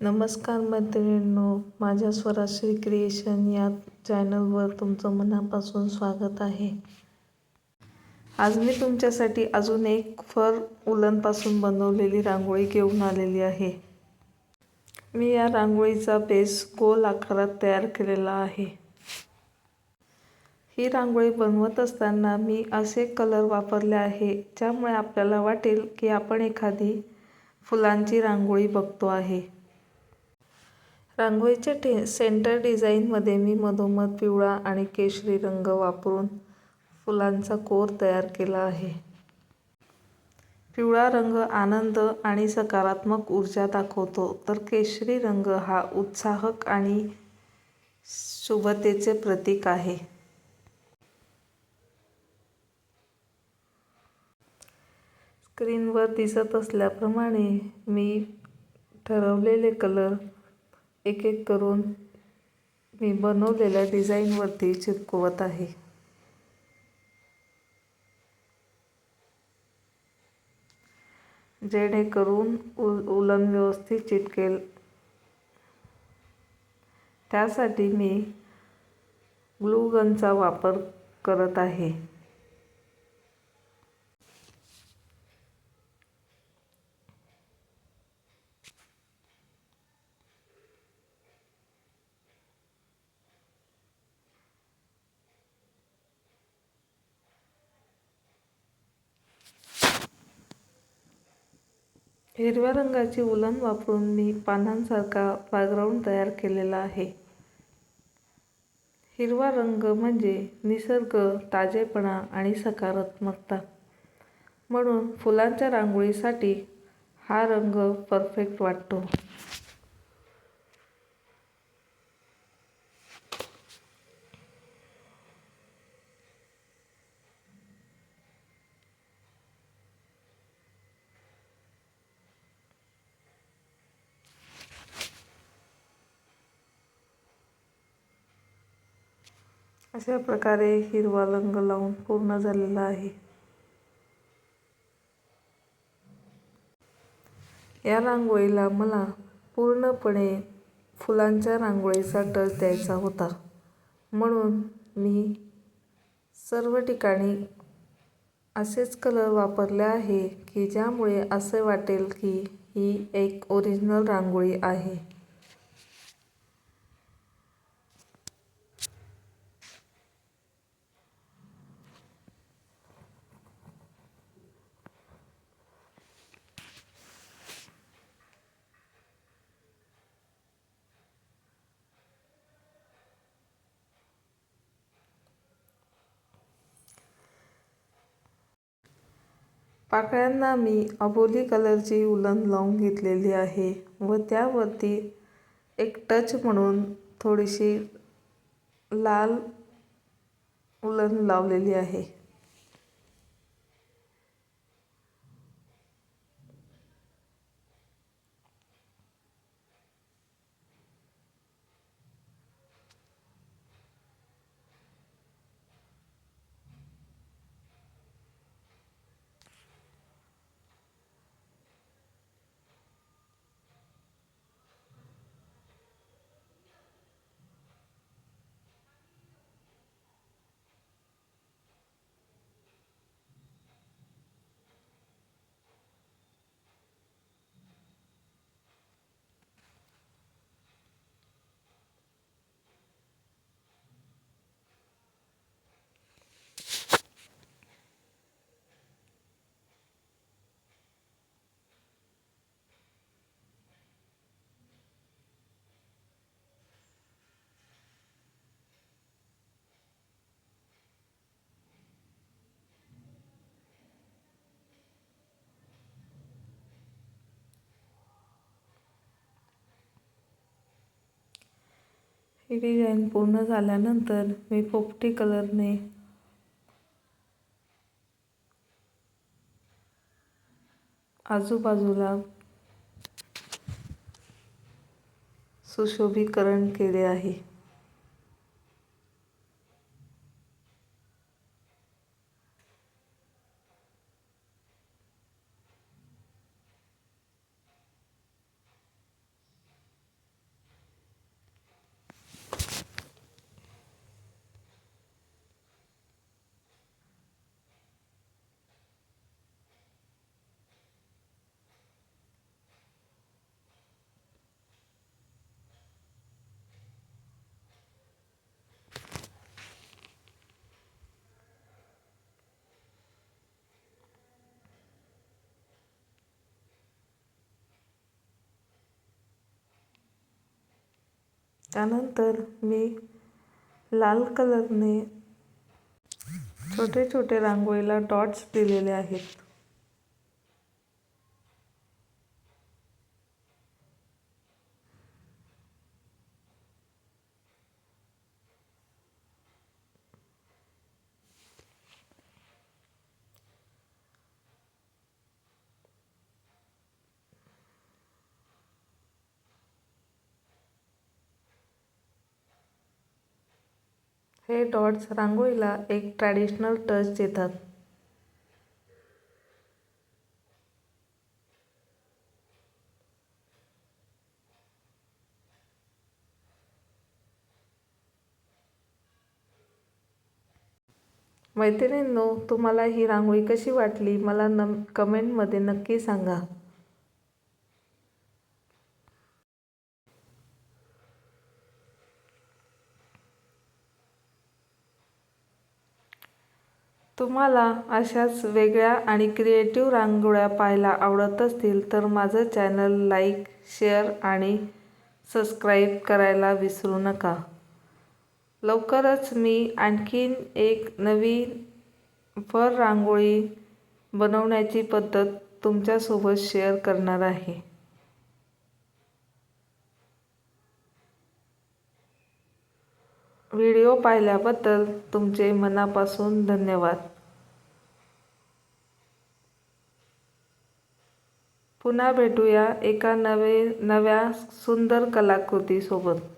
नमस्कार मैत्रिणींनो, माझ्या स्वराश्री क्रिएशन या चॅनलवर तुमचं मनापासून स्वागत आहे. आज मी तुमच्यासाठी अजून एक फर उलनपासून बनवलेली रांगोळी घेऊन आलेली आहे. मी या रांगोळीचा बेस गोल आकारात तयार केलेला आहे. ही रांगोळी बनवत असताना मी असे कलर वापरले आहे ज्यामुळे आपल्याला वाटेल की आपण एखादी फुलांची रांगोळी बघतो आहे. रांगोळीच्या सेंटर डिझाईनमध्ये मी मधोमध पिवळा आणि केशरी रंग वापरून फुलांचा कोर तयार केला आहे. पिवळा रंग आनंद आणि सकारात्मक ऊर्जा दाखवतो, तर केशरी रंग हा उत्साहक आणि शुभतेचे प्रतीक आहे. स्क्रीनवर दिसत असल्याप्रमाणे मी ठरवलेले कलर एक एक करून मी बनवलेल्या डिझाईनवरती चिटकवत आहे. जेणेकरून उलन व्यवस्थित चिटकेल त्यासाठी मी ग्लू गनचा वापर करत आहे. हिरव्या रंगाची उलन वापरून मी पानांसारखा बॅकग्राऊंड तयार केलेला आहे. हिरवा रंग म्हणजे निसर्ग, ताजेपणा आणि सकारात्मकता, म्हणून फुलांच्या रांगोळीसाठी हा रंग परफेक्ट वाटतो. अशा प्रकारे हिरवा रंग लावून पूर्ण झालेला आहे. या रांगोळीला मला पूर्णपणे फुलांच्या रांगोळीचा टच द्यायचा होता, म्हणून मी सर्व ठिकाणी असेच कलर वापरले आहे की ज्यामुळे असे वाटेल की ही एक ओरिजिनल रांगोळी आहे. पाकळ्यांना मी अबोली कलरची उलन लावून घेतलेली आहे व त्यावरती एक टच म्हणून थोडीशी लाल उलन लावलेली आहे. ही डिझाईन पूर्ण झाल्यानंतर मी पोपटी कलरने आजूबाजूला सुशोभीकरण केले आहे. त्यानंतर मी लाल कलरने छोटे छोटे रांगोळीला डॉट्स दिलेले आहेत. हे डॉट्स रांगोळीला एक ट्रॅडिशनल टच देतात. मैत्रिणींनो, तुम्हाला ही रांगोळी कशी वाटली मला कमेंटमध्ये नक्की सांगा. तुम्हाला अशाच वेगळ्या आणि क्रिएटिव्ह रांगोळ्या पाहायला आवडत असतील तर माझं चॅनल लाईक, शेअर आणि सबस्क्राईब करायला विसरू नका. लवकरच मी आणखीन एक नवीन फर रांगोळी बनवण्याची पद्धत तुमच्यासोबत शेअर करणार आहे. व्हिडिओ पाहिल्याबद्दल तुमचे मनापासून धन्यवाद. पुन्हा भेटूया एका नव्या सुंदर कलाकृतीसोबत.